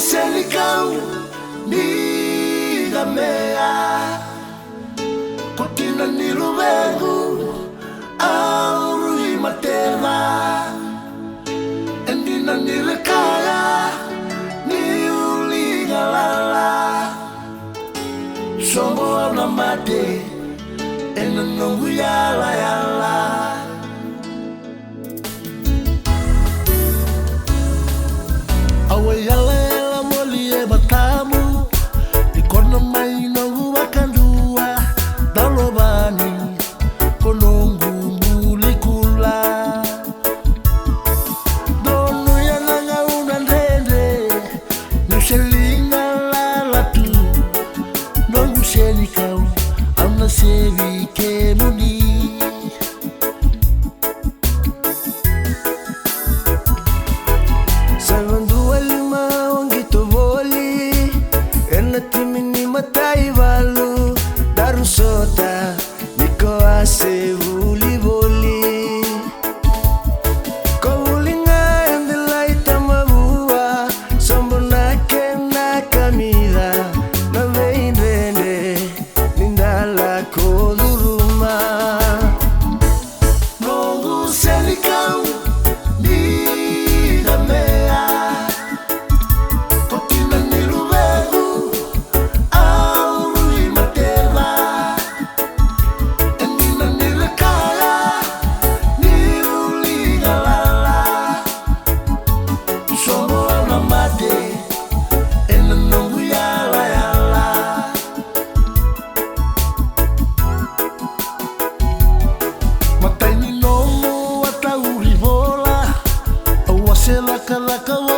selikau ni gamea kotina ni lubengu aurui matema endina ni lekaya ni ulingalala sombo na mate ena nongu yala yala awe yala yala moli e matamu ikona mai nongu wakandua dalobani konongu mulikula donu yananga unandende nuselinga lala tu nongu selikau amna sevi ke muni timini matai valu daru sota niko ase vuli voli ko ulinga endelai tamavua sombona kena kamida na veindende nindala koduruma nongu selikau ni gamea kotina nilubengu Laka laka